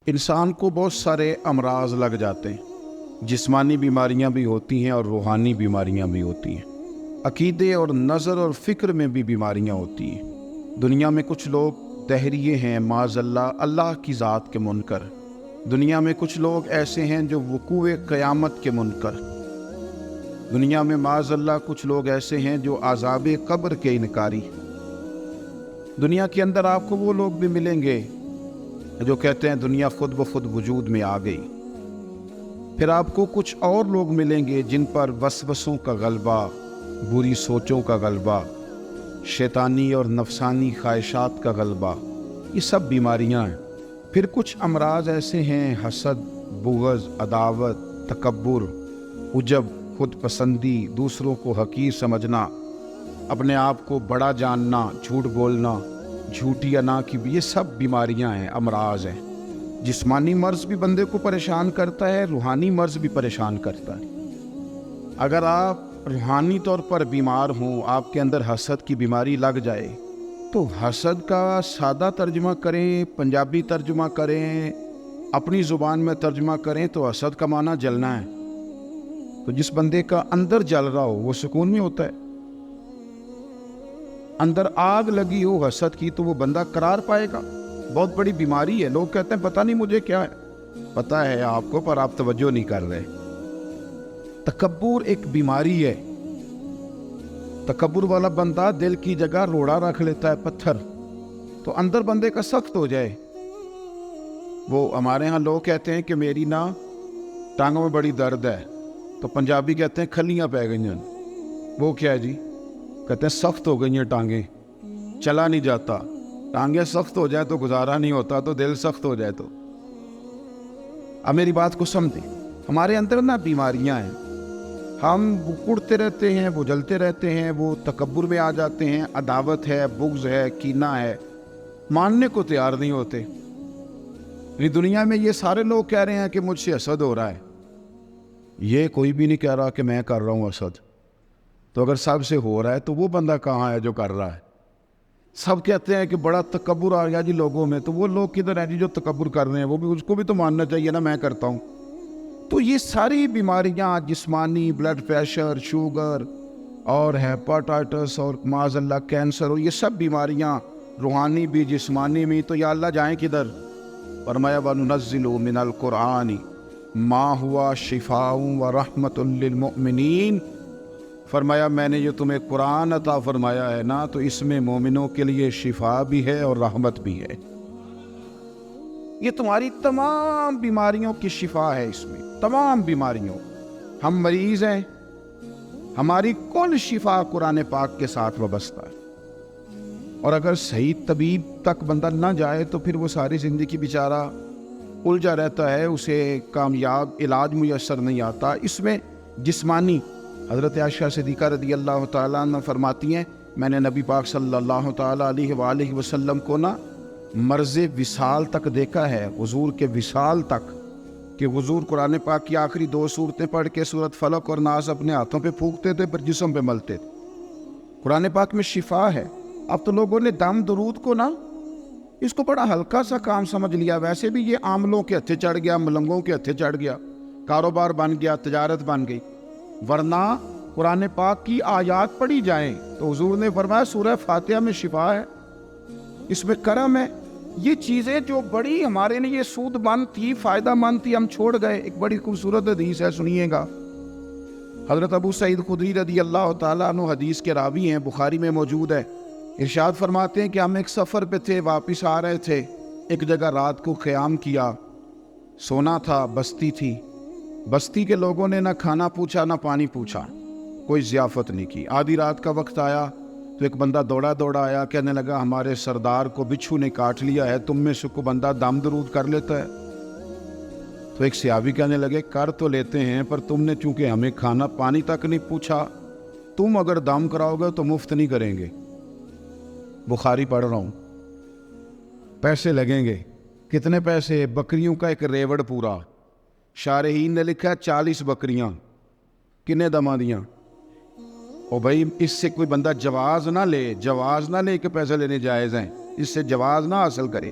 انسان کو بہت سارے امراض لگ جاتے ہیں، جسمانی بیماریاں بھی ہوتی ہیں اور روحانی بیماریاں بھی ہوتی ہیں، عقیدے اور نظر اور فکر میں بھی بیماریاں ہوتی ہیں۔ دنیا میں کچھ لوگ دہریے ہیں معاذ اللہ کی ذات کے منکر۔ دنیا میں کچھ لوگ ایسے ہیں جو وقوع قیامت کے منکر۔ دنیا میں معاذ اللہ کچھ لوگ ایسے ہیں جو عذاب قبر کے انکاری۔ دنیا کے اندر آپ کو وہ لوگ بھی ملیں گے جو کہتے ہیں دنیا خود بخود وجود میں آ گئی۔ پھر آپ کو کچھ اور لوگ ملیں گے جن پر وسوسوں کا غلبہ، بری سوچوں کا غلبہ، شیطانی اور نفسانی خواہشات کا غلبہ، یہ سب بیماریاں ہیں۔ پھر کچھ امراض ایسے ہیں، حسد، بغض، عداوت، تکبر، عجب، خود پسندی، دوسروں کو حقیر سمجھنا، اپنے آپ کو بڑا جاننا، جھوٹ بولنا، جھوٹی انا کی، یہ سب بیماریاں ہیں، امراض ہیں۔ جسمانی مرض بھی بندے کو پریشان کرتا ہے، روحانی مرض بھی پریشان کرتا ہے۔ اگر آپ روحانی طور پر بیمار ہوں، آپ کے اندر حسد کی بیماری لگ جائے تو حسد کا سادہ ترجمہ کریں، پنجابی ترجمہ کریں، اپنی زبان میں ترجمہ کریں تو حسد کا معنی جلنا ہے۔ تو جس بندے کا اندر جل رہا ہو وہ سکون میں ہوتا ہے۔ اندر آگ لگی ہو حسد کی تو وہ بندہ قرار پائے گا۔ بہت بڑی بیماری ہے۔ لوگ کہتے ہیں پتہ نہیں مجھے کیا ہے، پتہ ہے آپ کو پر آپ توجہ نہیں کر رہے۔ تکبر ایک بیماری ہے۔ تکبر والا بندہ دل کی جگہ روڑا رکھ لیتا ہے، پتھر، تو اندر بندے کا سخت ہو جائے۔ وہ ہمارے ہاں لوگ کہتے ہیں کہ میری نا ٹانگوں میں بڑی درد ہے، تو پنجابی کہتے ہیں کھلیاں پہ گئی ہیں۔ وہ کیا ہے جی؟ کہتے ہیں سخت ہو گئی ہیں ٹانگیں، چلا نہیں جاتا۔ ٹانگیں سخت ہو جائے تو گزارا نہیں ہوتا، تو دل سخت ہو جائے تو۔ اب میری بات کو سمجھیں، ہمارے اندر نا بیماریاں ہیں، ہم اڑتے رہتے ہیں، وہ جلتے رہتے ہیں، وہ تکبر میں آ جاتے ہیں، عداوت ہے، بغض ہے، کینہ ہے، ماننے کو تیار نہیں ہوتے۔ دنیا میں یہ سارے لوگ کہہ رہے ہیں کہ مجھ سے حسد ہو رہا ہے، یہ کوئی بھی نہیں کہہ رہا کہ میں کر رہا ہوں حسد۔ تو اگر سب سے ہو رہا ہے تو وہ بندہ کہاں ہے جو کر رہا ہے؟ سب کہتے ہیں کہ بڑا تکبر آ گیا جی لوگوں میں، تو وہ لوگ کدھر ہیں جی جو تکبر کر رہے ہیں؟ وہ بھی، اس کو بھی تو ماننا چاہیے نا میں کرتا ہوں۔ تو یہ ساری بیماریاں، جسمانی، بلڈ پریشر، شوگر اور ہیپاٹائٹس اور معاذ اللہ کینسر، اور یہ سب بیماریاں روحانی بھی جسمانی بھی، تو یا اللہ جائیں کدھر؟ فرمایا وَنُنَزِّلُ مِنَ الْقُرْآنِ مَا هُوَ شِفَاءٌ وَرَحْمَةٌ لِّلْمُؤْمِنِينَ۔ فرمایا میں نے جو تمہیں قرآن عطا فرمایا ہے نا، تو اس میں مومنوں کے لیے شفا بھی ہے اور رحمت بھی ہے۔ یہ تمہاری تمام بیماریوں کی شفا ہے، اس میں تمام بیماریوں۔ ہم مریض ہیں، ہماری کل شفا قرآن پاک کے ساتھ وابستہ ہے۔ اور اگر صحیح طبیب تک بندہ نہ جائے تو پھر وہ ساری زندگی بیچارہ الجھا رہتا ہے، اسے کامیاب علاج میسر نہیں آتا۔ اس میں جسمانی، حضرت عائشہ صدیقہ رضی اللہ تعالیٰ عنہ فرماتی ہیں میں نے نبی پاک صلی اللہ تعالیٰ علیہ وآلہ وسلم کو نا مرض وصال تک دیکھا ہے، حضور کے وصال تک، کہ حضور قرآن پاک کی آخری 2 سورتیں پڑھ کے سورت فلق اور ناس اپنے ہاتھوں پہ پھونکتے تھے، پھر جسم پہ ملتے تھے۔ قرآن پاک میں شفا ہے۔ اب تو لوگوں نے دم درود کو نا اس کو بڑا ہلکا سا کام سمجھ لیا۔ ویسے بھی یہ عاملوں کے ہتھے چڑھ گیا، ملنگوں کے ہتھے چڑھ گیا، کاروبار بن گیا، تجارت بن گئی۔ ورنہ قرآن پاک کی آیات پڑھی جائیں تو حضور نے فرمایا سورہ فاتحہ میں شفا ہے، اس میں کرم ہے۔ یہ چیزیں جو بڑی ہمارے لیے سود مند تھی، فائدہ مند تھی، ہم چھوڑ گئے۔ ایک بڑی خوبصورت حدیث ہے، سنیے گا۔ حضرت ابو سعید خدری رضی اللہ تعالیٰ عنہ حدیث کے راوی ہیں، بخاری میں موجود ہے۔ ارشاد فرماتے ہیں کہ ہم ایک سفر پہ تھے، واپس آ رہے تھے، ایک جگہ رات کو قیام کیا، سونا تھا، بستی تھی۔ بستی کے لوگوں نے نہ کھانا پوچھا نہ پانی پوچھا، کوئی ضیافت نہیں کی۔ آدھی رات کا وقت آیا تو ایک بندہ دوڑا دوڑا آیا، کہنے لگا ہمارے سردار کو بچھو نے کاٹ لیا ہے، تم میں سے کوئی بندہ دم درود کر لیتا ہے؟ تو ایک صحابی کہنے لگے کر تو لیتے ہیں، پر تم نے چونکہ ہمیں کھانا پانی تک نہیں پوچھا، تم اگر دم کراؤ گے تو مفت نہیں کریں گے۔ بخاری پڑھ رہا ہوں، پیسے لگیں گے۔ کتنے پیسے؟ بکریوں کا ایک ریوڑ پورا۔ شارحین نے لکھا 40 بکریاں۔ کنے دما دیاں؟ اور بھائی اس سے کوئی بندہ جواز نہ لے کہ پیسے لینے جائز ہیں، اس سے جواز نہ حاصل کرے۔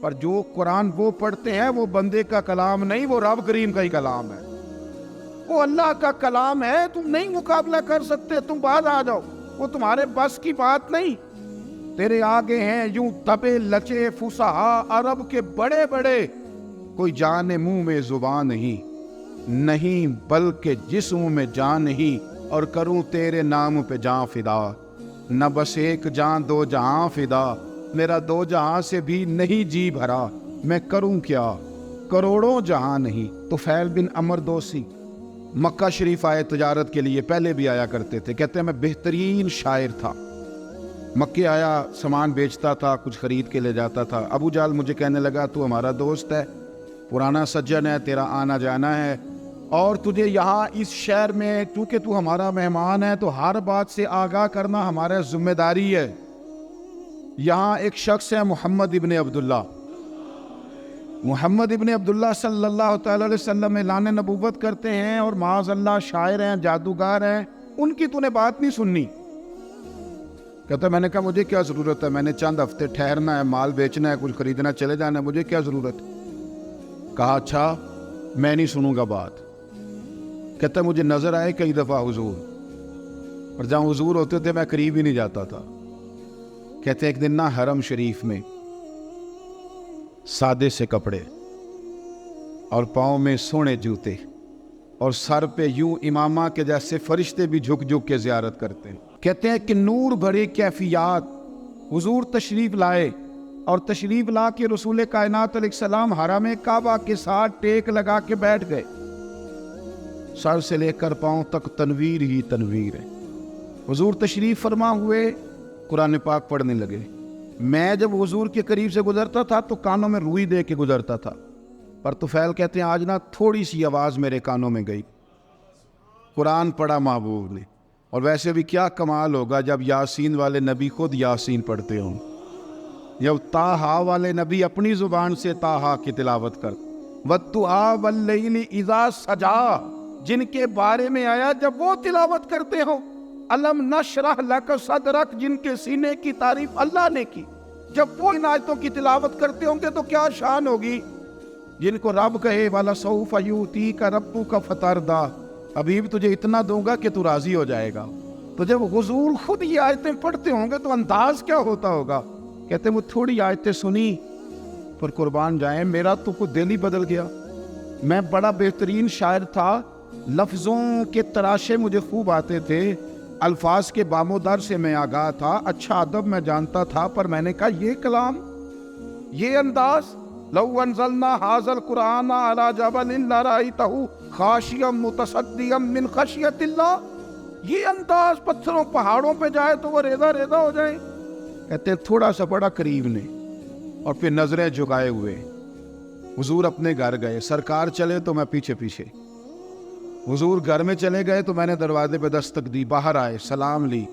پر جو قرآن وہ پڑھتے ہیں وہ بندے کا کلام نہیں، وہ رب کریم کا ہی کلام ہے، وہ اللہ کا کلام ہے. تم نہیں مقابلہ کر سکتے، تم بعد آ جاؤ، وہ تمہارے بس کی بات نہیں. تیرے آگے ہیں یوں تبے لچے فصحا عرب کے بڑے بڑے، کوئی جان منہ میں زبان نہیں بلکہ جسم میں جان نہیں، اور کروں تیرے نام پہ جان فدا. نہ بس ایک جان دو جہاں فدا، میرا دو جہاں سے بھی نہیں جی بھرا، میں کروں کیا کروڑوں جہاں نہیں. طفیل بن عمر دوسی مکہ شریف آئے تجارت کے لیے، پہلے بھی آیا کرتے تھے. کہتے ہیں میں بہترین شاعر تھا، مکے آیا سامان بیچتا تھا، کچھ خرید کے لے جاتا تھا. ابو جال مجھے کہنے لگا تو ہمارا دوست ہے، پرانا سجن ہے، تیرا آنا جانا ہے، اور تجھے یہاں اس شہر میں چونکہ تو ہمارا مہمان ہے تو ہر بات سے آگاہ کرنا ہمارا ذمہ داری ہے. یہاں ایک شخص ہے محمد ابن عبداللہ، محمد ابن عبداللہ صلی اللہ تعالی علیہ وسلم اعلان نبوت کرتے ہیں، اور معاذ اللہ شاعر ہیں، جادوگر ہیں، ان کی تو نے بات نہیں سننی. کہتا ہے میں نے کہا مجھے کیا ضرورت ہے، میں نے چند ہفتے ٹھہرنا ہے، مال بیچنا ہے، کچھ خریدنا، چلے جانا ہے، مجھے کیا ضرورت. کہا اچھا میں نہیں سنوں گا بات. کہتا ہے مجھے نظر آئے کئی دفعہ حضور، اور جہاں حضور ہوتے تھے میں قریب ہی نہیں جاتا تھا. کہتے ہیں ایک دن نا حرم شریف میں سادے سے کپڑے اور پاؤں میں سونے جوتے اور سر پہ یوں امامہ کے جیسے فرشتے بھی جھک جھک کے زیارت کرتے ہیں. کہتے ہیں کہ نور بھرے کیفیات حضور تشریف لائے، اور تشریف لا کے رسول کائنات علیہ السلام حرم کعبہ کے ساتھ ٹیک لگا کے بیٹھ گئے. سر سے لے کر پاؤں تک تنویر ہی تنویر ہے. حضور تشریف فرما ہوئے، قرآن پاک پڑھنے لگے. میں جب حضور کے قریب سے گزرتا تھا تو کانوں میں روئی دے کے گزرتا تھا، پر طفیل کہتے ہیں آج نا تھوڑی سی آواز میرے کانوں میں گئی، قرآن پڑھا محبوب نے. اور ویسے بھی کیا کمال ہوگا جب یاسین والے نبی خود یاسین پڑھتے ہوں، جب طٰہٰ والے نبی اپنی زبان سے طٰہٰ کی تلاوت کر. وَالضُّحَىٰ وَاللَّيْلِ اِذَا سَجَىٰ جن کے بارے میں آیا جب وہ تلاوت کرتے ہو. الم نشرح لک صدرک جن کے سینے کی تعریف اللہ نے کی، جب وہ ان آیتوں کی تلاوت کرتے ہوں گے تو کیا شان ہوگی. جن کو رب کہے وَلَسَوْفَ يُؤْتِيكَ رَبُّكَ فَتَرْضَىٰ ابھی تجھے اتنا دوں گا کہ تو راضی ہو جائے گا. تو جب حضور خود یہ آیتیں پڑھتے ہوں گے تو انداز کیا ہوتا ہوگا. کہتے ہیں وہ تھوڑی آیتیں سنی پر قربان جائیں میرا تو کوئی دل ہی بدل گیا. میں بڑا بہترین شاعر تھا، لفظوں کے تراشے مجھے خوب آتے تھے، الفاظ کے بام و در سے میں آگاہ تھا، اچھا ادب میں جانتا تھا، پر میں نے کہا یہ کلام، یہ انداز، لو انزلنا هذا القرآن على جبل لرأيته خاشعا متصدعا من خشیۃ اللہ، یہ انداز پتھروں پہاڑوں پہ جائے تو وہ ریزہ ریزہ ہو جائیں. کہتے ہیں تھوڑا سا بڑا قریب نے، اور پھر نظریں جھکائے ہوئے حضور اپنے گھر گئے. سرکار چلے تو میں پیچھے پیچھے، حضور گھر میں چلے گئے تو میں نے دروازے پہ دستک دی، باہر آئے، سلام لی.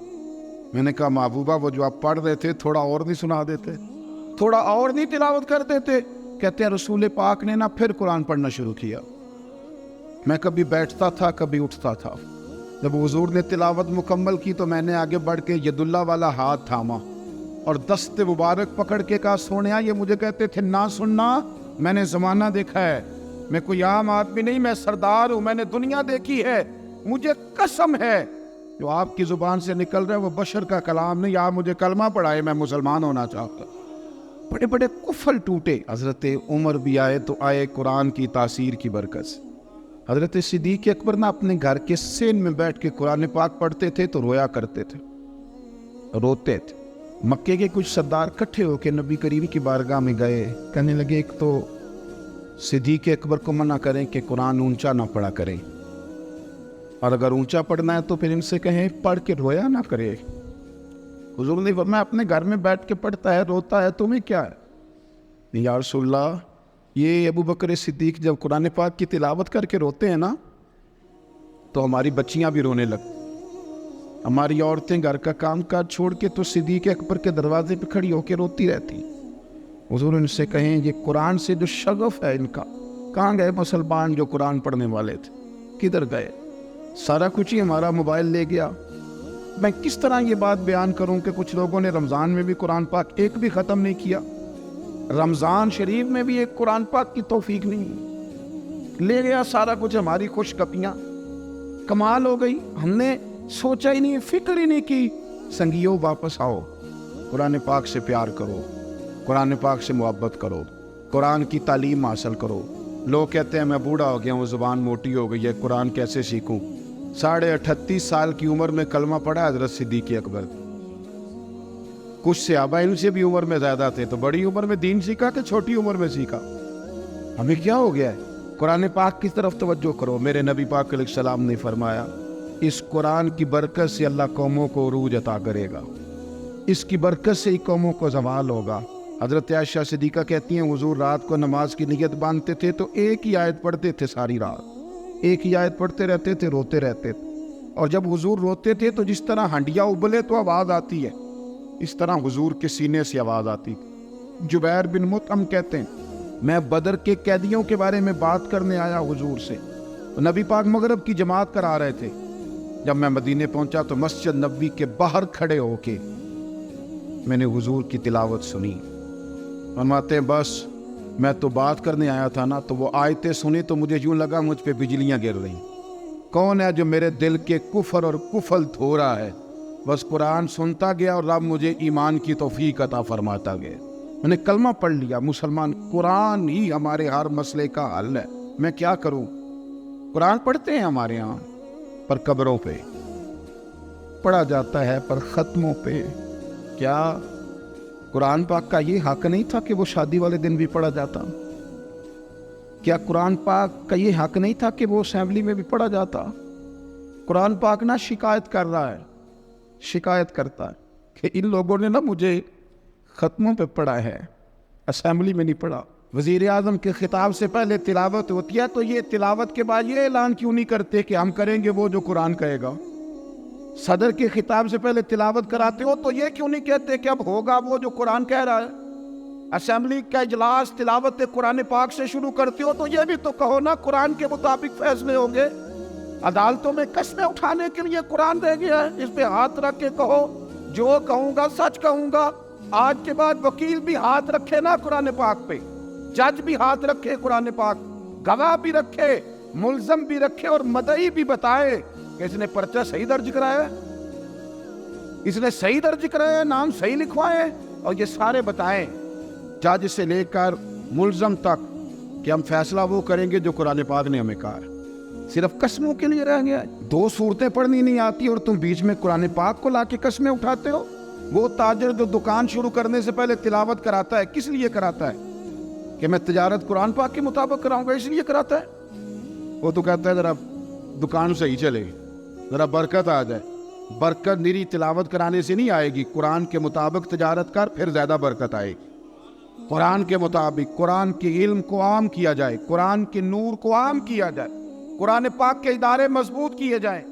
میں نے کہا محبوبہ وہ جو آپ پڑھ رہے تھے تھوڑا اور نہیں سنا دیتے، تھوڑا اور نہیں تلاوت کر دیتے. کہتے ہیں رسول پاک نے نا پھر قرآن پڑھنا شروع کیا. میں کبھی بیٹھتا تھا کبھی اٹھتا تھا. جب حضور نے تلاوت مکمل کی تو میں نے آگے بڑھ کے ید اللہ والا ہاتھ تھاما اور دست مبارک پکڑ کے کہا سونیا یہ مجھے کہتے تھے نہ سننا، میں نے زمانہ دیکھا ہے، میں کوئی عام آدمی نہیں، میں سردار ہوں، میں نے دنیا دیکھی ہے، مجھے قسم ہے جو آپ کی زبان سے نکل رہا ہے وہ بشر کا کلام نہیں. آپ مجھے کلمہ پڑھائے، میں مسلمان ہونا چاہتا. بڑے بڑے کفل ٹوٹے. حضرت عمر بھی آئے تو آئے قرآن کی تاثیر کی برکت سے. حضرت صدیق اکبر نہ اپنے گھر کے سین میں بیٹھ کے قرآن پاک پڑھتے تھے تو رویا کرتے تھے، روتے تھے. مکے کے کچھ سردار کٹھے ہو کے نبی کریم کی بارگاہ میں گئے، کہنے لگے ایک تو صدیق اکبر کو منع کریں کہ قرآن اونچا نہ پڑھا کریں، اور اگر اونچا پڑھنا ہے تو پھر ان سے کہیں پڑھ کے رویا نہ کرے. حضور نے فرمایا اپنے گھر میں بیٹھ کے پڑھتا ہے، روتا ہے، تمہیں کیا ہے؟ یا رسول اللہ یہ ابو بکر صدیق جب قرآن پاک کی تلاوت کر کے روتے ہیں نا تو ہماری بچیاں بھی رونے لگتی، ہماری عورتیں گھر کا کام کاج چھوڑ کے تو صدیق اکبر کے دروازے پہ کھڑی ہو کے روتی رہتی. حضور ان سے کہیں یہ قرآن سے جو شغف ہے ان کا، کہاں گئے مسلمان جو قرآن پڑھنے والے تھے، کدھر گئے؟ سارا کچھ ہی ہمارا موبائل لے گیا. میں کس طرح یہ بات بیان کروں کہ کچھ لوگوں نے رمضان میں بھی قرآن پاک ایک بھی ختم نہیں کیا. رمضان شریف میں بھی ایک قرآن پاک کی توفیق نہیں، لے گیا سارا کچھ، ہماری خوش کپیاں، کمال ہو گئی، ہم نے سوچا ہی نہیں، فکر ہی نہیں کی۔ سنگیوں واپس آؤ، قرآن پاک سے پیار کرو، قرآن پاک سے محبت کرو، قرآن کی تعلیم حاصل کرو۔ لوگ کہتے ہیں میں بوڑھا ہو گیا ہوں، زبان موٹی ہو گئی ہے، قرآن کیسے سیکھوں؟ 38.5 سال کی عمر میں کلمہ پڑھا حضرت صدیق اکبر۔ کچھ صحابہ ان سے بھی عمر میں زیادہ تھے، تو بڑی عمر میں دین سیکھا کہ چھوٹی عمر میں سیکھا؟ ہمیں کیا ہو گیا ہے؟ قرآن پاک کی طرف توجہ کرو۔ میرے نبی پاک علیہ السلام نے فرمایا اس قرآن کی برکت سے اللہ قوموں کو عروج عطا کرے گا، اس کی برکت سے ہی قوموں کو زوال ہوگا۔ حضرت عائشہ صدیقہ کہتی ہیں حضور رات کو نماز کی نیت باندھتے تھے تو ایک ہی آیت پڑھتے تھے، ساری رات ایک ہی آیت پڑھتے رہتے تھے، روتے رہتے تھے، اور جب حضور روتے تھے تو جس طرح ہنڈیا ابلے تو آواز آتی ہے، اس طرح حضور کے سینے سے آواز آتی تھی۔ جبیر بن مطعم کہتے ہیں میں بدر کے قیدیوں کے بارے میں بات کرنے آیا حضور سے، نبی پاک مغرب کی جماعت کرا رہے تھے۔ جب میں مدینے پہنچا تو مسجد نبوی کے باہر کھڑے ہو کے میں نے حضور کی تلاوت سنی۔ فرماتے ہیں بس میں تو بات کرنے آیا تھا نا، تو وہ آیتیں سنی تو مجھے یوں لگا مجھ پہ بجلیاں گر رہی۔ کون ہے جو میرے دل کے کفر اور کفل دھو رہا ہے؟ بس قرآن سنتا گیا اور رب مجھے ایمان کی توفیق عطا فرماتا گیا۔ میں نے کلمہ پڑھ لیا، مسلمان، قرآن ہی ہمارے ہر مسئلے کا حل ہے، میں کیا کروں؟ قرآن پڑھتے ہیں ہمارے ہاں، پر قبروں پہ پڑھا جاتا ہے، پر ختموں پہ۔ کیا قرآن پاک کا یہ حق نہیں تھا کہ وہ شادی والے دن بھی پڑھا جاتا؟ کیا قرآن پاک کا یہ حق نہیں تھا کہ وہ اسمبلی میں بھی پڑھا جاتا؟ قرآن پاک نہ شکایت کر رہا ہے، شکایت کرتا ہے کہ ان لوگوں نے نا مجھے ختموں پہ پڑھا ہے، اسمبلی میں نہیں پڑھا۔ وزیر اعظم کے خطاب سے پہلے تلاوت ہوتی ہے تو یہ تلاوت کے بعد یہ اعلان کیوں نہیں کرتے کہ ہم کریں گے وہ جو قرآن کہے گا؟ صدر کے خطاب سے پہلے تلاوت کراتے ہو تو یہ کیوں نہیں کہتے کہ اب ہوگا وہ جو قرآن کہہ رہا ہے؟ اسمبلی کا اجلاس تلاوت قرآن پاک سے شروع کرتے ہو تو یہ بھی تو کہو نا قرآن کے مطابق فیصلے ہوں گے۔ عدالتوں میں قسمیں اٹھانے کے لیے قرآن دے گیا ہے، اس پہ ہاتھ رکھ کے کہو جو کہوں گا سچ کہوں گا۔ آج کے بعد وکیل بھی ہاتھ رکھے نا قرآن پاک پہ، جج بھی ہاتھ رکھے قرآن پاک، گواہ بھی رکھے، ملزم بھی رکھے، اور مدعی بھی بتائے کہ اس نے پرچہ صحیح درج کرایا ہے، اس نے صحیح درج کرایا ہے، نام صحیح لکھوائے، اور یہ سارے بتائیں جج سے لے کر ملزم تک کہ ہم فیصلہ وہ کریں گے جو قرآن پاک نے ہمیں کہا ہے۔ صرف قسموں کے لیے رہ گیا، 2 صورتیں پڑھنی نہیں آتی اور تم بیچ میں قرآن پاک کو لا کے قسمیں اٹھاتے ہو۔ وہ تاجر جو دکان شروع کرنے سے پہلے تلاوت کراتا ہے، کس لیے کراتا ہے؟ کہ میں تجارت قرآن پاک کے مطابق کراؤں گا، اس لیے کراتا ہے۔ وہ تو کہتا ہے ذرا دکان صحیح چلے، ذرا برکت آ جائے۔ برکت میری تلاوت کرانے سے نہیں آئے گی، قرآن کے مطابق تجارت کر، پھر زیادہ برکت آئے گی۔ قرآن کے مطابق قرآن کے علم کو عام کیا جائے، قرآن کے نور کو عام کیا جائے، قرآن پاک کے ادارے مضبوط کیے جائیں۔